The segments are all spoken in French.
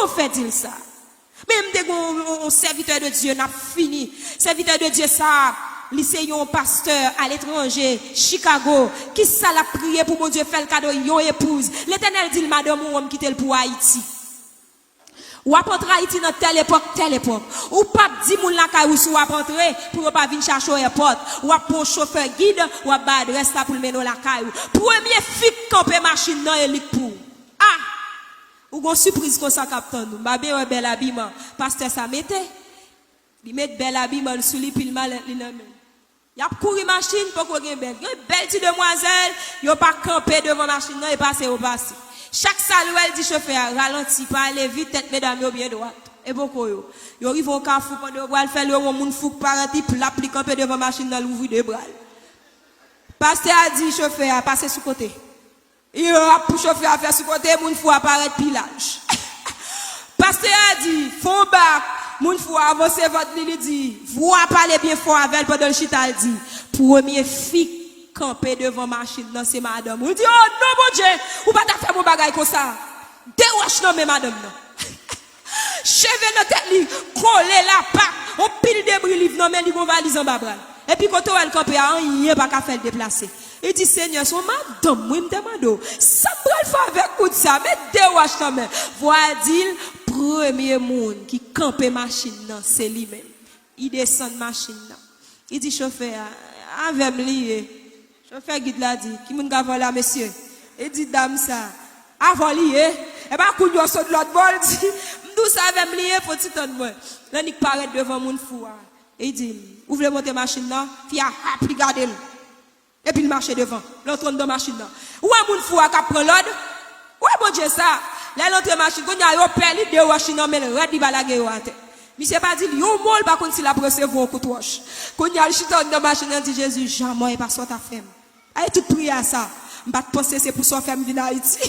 Comment fait-il ça? Même dès qu'on serviteur de Dieu n'a fini, serviteur de Dieu ça, lycée un pasteur à l'étranger, Chicago, qui ça l'a prié pour mon Dieu faire le cadeau yon épouse. L'Éternel dit madame ou homme quitter pour Haïti. Ou apporter Haïti dans telle époque. Ou pas dit moun la kay ou sou apporter pour pas venir chercher au airport. Ou pour chauffeur guide ou ba adresse là pour mener la kay. Premier fik camper machine dans élik pour. Ah! Ou gon surprise comme ça captain nous. Ba bien bel habillement. Pasteur ça mettait. Il met bel habillement sous lui puis mal li nan men. Y a couru machine pour qu'on gen belle. Une belle petite demoiselle, yo pas camper devant machine non et passer au passé. Chaque saluel dit chauffeur ralenti pas aller vite tête mesdames yo bien droite. Et beaucoup yo. Yo arrive au carrefour pendant yo faire le monde fou parati pour l'appliquer camper devant machine dans l'ouvrir de bras. Pasteur a dit chauffeur passer sous côté. Il a pour chauffeur à faire sous côté monde fou apparaître pilage. Pasteur a dit fond bac moun fou avancer votre li dit vous parler bien fort avec pendant le chita dit premier fille camper devant machine non c'est madame ou dit oh non mon Dieu ou pas ta faire mon bagage comme ça déroche non mais madame non cheveux dans tête li coller la patte on pile débris livre non mais li gon valise en bas bras et puis quand elle camper rien pas faire déplacer il dit Seigneur son madame moi me demande ça me faire avec coup de ça mais déroche non mais voilà dit premier monde qui campe machine non c'est lui même il descend machine non il dit chauffeur avec lié chauffeur guide l'a dit qui moun ga voler monsieur il dit dame ça avant lié et pas coup de saut de l'autre bol dit m'dou ça avec lié faut ti tande moi là ni paraît devant moun fou et il dit ouvre monter machine là fi a puis garder et puis il marche devant l'entre dans machine là ou un moun fou a ka prend l'ordre ouais bon Dieu ça là l'entre machine qu'on a yo perdu de machine mais le red di balague yo ate monsieur pas dit yo mol pas contre si la recevoir un coup de roche qu'on a le chita dans machine dit Jésus jamais pas soit ta femme ay tout prier à ça m'pas penser c'est pour soit femme venir Haïti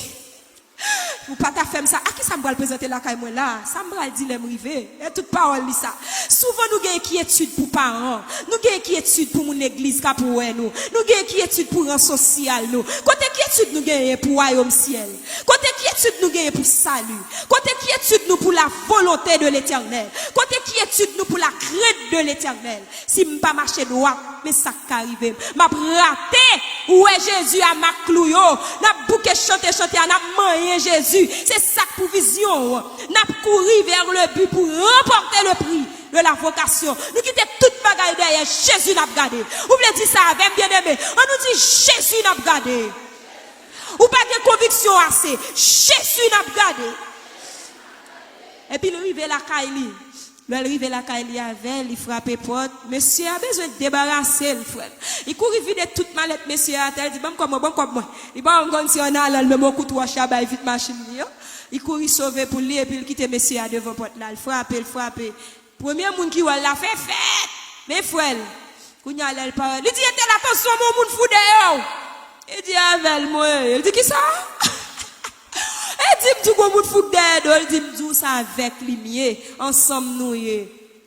ou pas ta femme ça à qui ça me va présenter la caille moi là ça me va dire l'aime river et toute parole li ça souvent nous gagne inquiétude pour parents nous gagne inquiétude pour mon église ka pour nous gagne inquiétude pour rang social nous côté inquiétude nous gagne pour royaume ciel côté inquiétude nous gagne pour salut côté inquiétude nous pour la volonté de l'Éternel côté inquiétude nous pour la crainte de l'Éternel si me pas marcher droit mais ça qu'arriver m'a raté où est Jésus à ma clouyo n'a bouquet chanter n'a moyen Jésus c'est ça pour vision n'a courir vers le but pour remporter le prix de la vocation nous quitter toute bagaille derrière Jésus n'a regardé vous voulez dire ça avec bien aimé on nous dit Jésus n'a regardé ou pas de conviction assez Jésus n'a regardé et puis il arrive la Kaili le arrive la Kaili avec il frappe porte monsieur a besoin de débarrasser le frère il court vider toute mallette monsieur a dit bon comme moi il va on si on a le même coup de wash ba vite machine il court sauver pour lui et puis il quitte monsieur à devant porte là il frappe premier monde qui va la fait fête mes frères kounya elle parole il dit attention mon monde fou dehors il dit avec moi il dit qui ça il dit tout monde fou dehors il dit tout ça avec lumière ensemble nous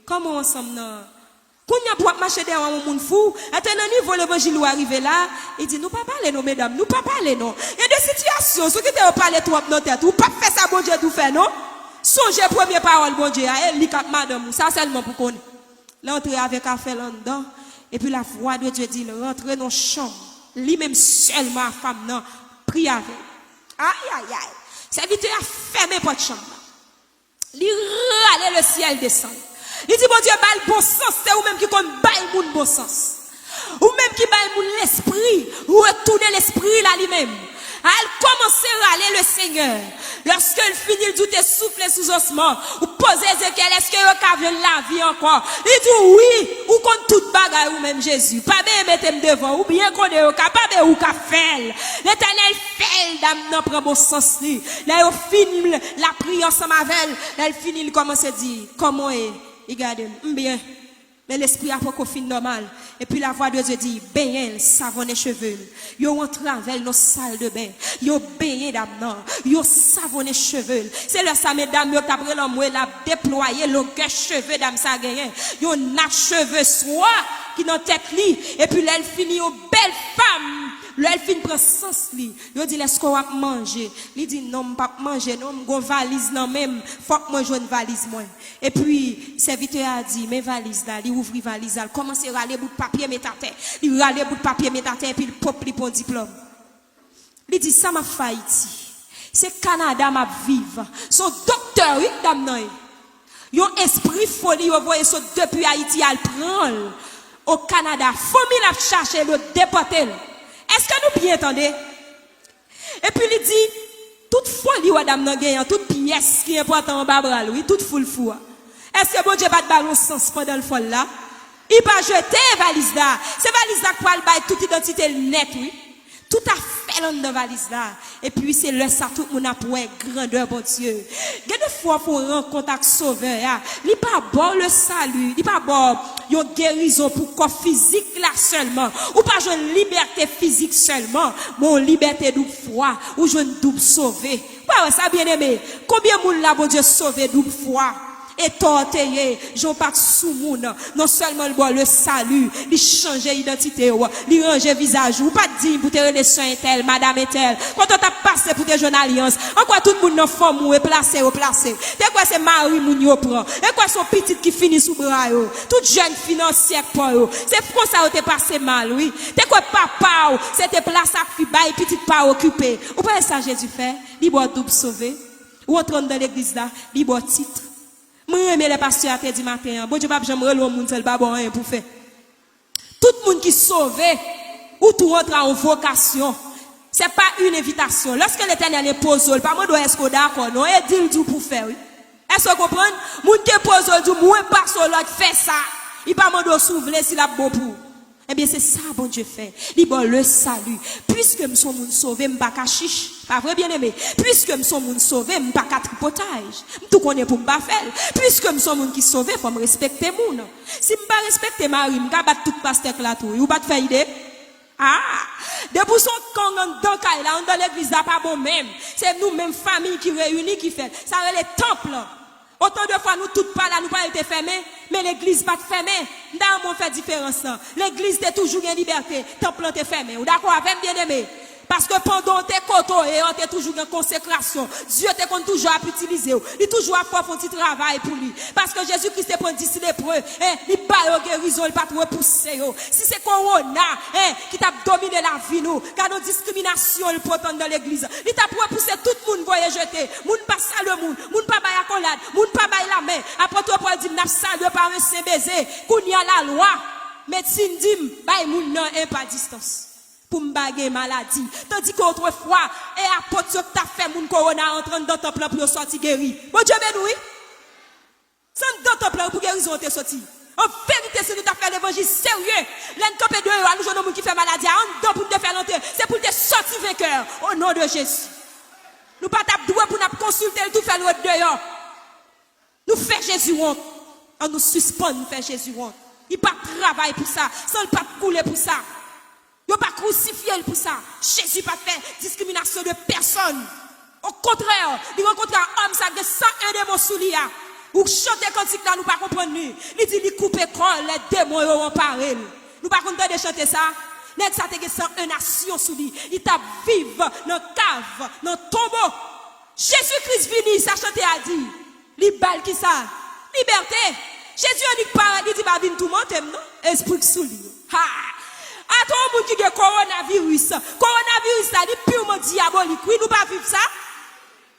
comment ensemble non kounya pour marcher derrière mon monde fou attends niveau l'évangile arrivé là il dit nous pas parler non mesdames nous pas parler non il y a des situations ceux qui te parler trop dans tête ou pas faire ça bon Dieu tout fait non songez première parole bon Dieu elle li cap madame ça seulement pour connaître l'entrer avec affaire là dedans et puis la voix de Dieu dit rentrer dans chambre lui-même seulement femme non prie avec aïe serviteur a fermé porte chambre li râler le ciel descend il dit bon Dieu bail bon sens c'est ou même qui comme bail moun bon sens ou même qui bail moun l'esprit ou retourner l'esprit là lui-même elle commencer à râler le Seigneur lorsqu'elle finit tout est soufflé sous osement ou poser Ézéchiel est-ce que vous avez la vie encore il dit oui ou contre toute bagaille ou même Jésus pas bien mettre devant ou bien qu'on est capable ou qu'a faire l'Éternel fait dame non prend bon sens li là il finit la prière ensemble avec elle finit il commence à dire comment est regardez bien mais l'esprit a pas qu'on fin normal et puis la voix de Dieu dit baigner savonner cheveux yo entre avec nos salles de bain yo baigner d'amnan yo savonner cheveux c'est le ça mesdames yo après l'homme la déployer le cheveux dame ça gagné yo nat cheveux soit qui dans tête li et puis elle finit une belle femme. Elle finit prend sens li. Yo dit est-ce qu'on va manger? Il dit non, pas manger, non, gon valise non même, faut que moi joine valise moi. Et puis serviteur a dit mes valises là, il ouvre valise là, commence à râler bout de papier mettre à terre. Il râler bout de papier mettre à terre puis il pop li pour diplôme. Il dit ça m'a fait Haïti. C'est Canada m'a vivre. Son docteur oui dame nan. Yon esprit folie yo voye so depuis Haïti al prendre au Canada. Famille a cherché le déporter. Est-ce que nous bien entendez? Et puis il dit, toute folie ou madame nan gen, toute pièce qui est important en bas oui, toute foule fou. Est-ce que bon Dieu va te ballon sens pendant le folle là? Il va jeter valise là. C'est valise là pour bailler toute identité net oui. Tout à fait dans la valise là. Et puis c'est le ça tout le monde a pour grandeur bon Dieu. Il y a des fois pour rencontrer avec sauveur, il pas bon le salut, il pas bon une guérison pour corps physique là seulement, ou pas une liberté physique seulement, mon liberté double foi ou une double sauvé. Ouais, ça bien aimé. Combien moun là bon Dieu sauvé double foi? Et tortillé, j'en pas sous moun, non seulement le salut, il change l'identité, il range visage, ou pas dire pour te relations tel, madame et tel. Quand on t'a passé pour te jeune alliance, en quoi tout le monde dans forme ou placé. T'es quoi c'est Marie moun yo prend? Et quoi son petit qui finit sous bras yo? Toute jeune financière pour yo. C'est pour ça que t'es passé mal, oui. T'es quoi papa ou, c'était place à fi bail petit pas occupé. Ou pas ça Jésus fait? Il boit double sauvé. Ou entrant dans l'église là, il boit titre. Moi, j'aime les pasteurs à du matin. Bon Dieu, pas j'aime le monde seul pas bon rien pour faire. Tout le monde qui sauvé ou tout rentre en vocation. C'est pas une invitation. Lorsque l'Éternel est posé, pas moi doit est-ce qu'on d'accord non et dit tout pour faire. Est-ce que vous comprenez? Moun qui pose du moi pas sur l'autre fait ça. Il pas mando s'ouvrir s'il a bon pour. Eh bien c'est ça bon Dieu fait. Il bon le salut. Puisque me sont moun sauvé, m'pas ka chiche. Pas vrai bien aimé. Puisque me sont moun sauvé, m'pas ka tripotage. Tout connaît pour m'pas faire. Puisque me sont moun qui sauvé, faut me respecter moun. Si m'pas respecter Marie, m'ka battre tout pasteur là tout. Ou pas te faire idée? Ah, depuis son camp dans l'église là pas bon même. C'est nous même famille qui réunit qui fait. Ça les temples. Autant de fois nous toutes pas là, nous pas été fermés, mais l'église pas fermée. Dans mon fait différence. L'église est toujours en liberté, temple est fermé. Ou d'accord avec bien aimé? Parce que pendant tes coteaux et on est toujours en consécration. Dieu te toujours à utiliser. Il toujours à faire un petit travail pour lui. Parce que Jésus-Christ est pour d'ici l'épreuve. Il pas de guérison, il pas de repousser. Si c'est Corona qui t'a dominé la vie, nous, car nos discriminations, le potent dans l'église. Il t'a pour repousser tout le monde, voyez jeter. Moun pas saluer le monde. Moun pas bailler accolade. Moun pas bailler la main. Après toi, pour dire, n'a salué par un saint baiser. Qu'on y a la loi. Médecine dit, baille moun non, pas distance. Pour m'baguer maladie. Tandis qu'autrefois, et apôtre que t'as fait mon corona entrant dans ton plan pour sortir guéri. Bon Dieu béni. Sans dans ton plan pour guérison t'es sorti. En vérité, si nous t'as fait l'évangile sérieux, l'encopé de nous, nous avons qui fait maladie, en pour te faire l'entrée, c'est pour te sortir vainqueur. Au nom de Jésus. Nous pas tape doué pour nous consulter tout faire l'autre dehors. Nous fait Jésus honte. On nous suspend, nous fait Jésus honte. Il pas travail pour ça, sans le pas couler pour ça. Il n'a pas crucifié pour ça. Jésus n'a pas fait discrimination de personne. Au contraire, il rencontre un homme, ça a 101 démons sous lui. Ou chanter cantique là, nous pas comprendre. Il dit, il coupe col, les démons ont parlé. Nous pas comprendre de chanter ça. Net ça te 101 nations sous lui. Il t'a vivre dans la cave, dans le tombeau. Jésus-Christ vini, ça chanter a dit. Li bal qui ça? Liberté. Jésus a dit pas, il dit pas venir tout monter, non? Esprit sous lui. Ha! À tout le monde qui a coronavirus. Coronavirus, ça dit purement diabolique. Oui, nous pas vivre ça.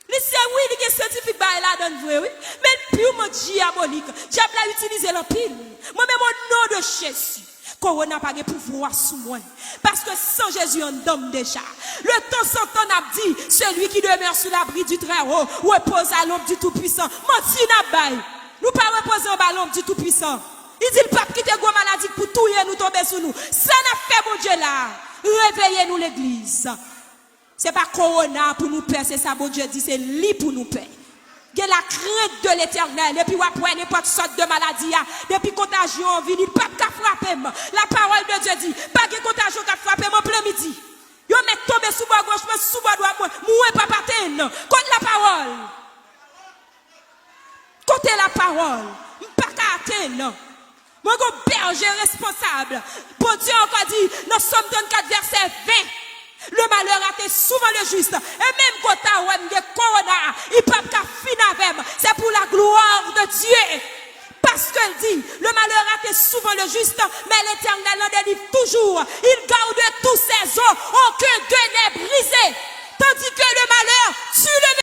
C'est oui, il y a scientifique là dans vrai, oui. Mais purement diabolique. Diable a utilisé l'empile. Moi-même, au nom de Jésus. Corona n'a pas de pouvoir sous moi. Parce que sans Jésus, on donne déjà. Le temps sans temps a dit, celui qui demeure sous l'abri du Très-Haut, repose à l'ombre du Tout-Puissant. Menti n'a pas. Nous pas reposer à l'ombre du Tout-Puissant. Il dit le pape qui te gros maladie pour tout nous tomber sur nous. Ça n'a fait bon Dieu là. Réveillez-nous l'église. C'est pas corona pour nous peur, c'est ça bon Dieu dit, c'est lit pour nous peur. Il y a la crainte de l'éternel. Depuis après n'importe sorte de maladie, depuis contagion vient, il pas qu'à frapper. La parole de Dieu dit, pas de contagion qu'à frapper en plein midi. Yo met tomber sous bas gauche, sous bas droit, moi pas paten. Contre la parole. Côté la parole. Pas qu'à atteindre. Moi, un berger responsable. Pour Dieu encore dit, dans Somme 34, verset 20, le malheur a été souvent le juste. Et même quand tu as corona, il peut pas finir avec. C'est pour la gloire de Dieu. Parce qu'elle dit, le malheur a été souvent le juste, mais l'Éternel en délivre toujours. Il garde tous ses os, aucun d'eux n'est brisé. Tandis que le malheur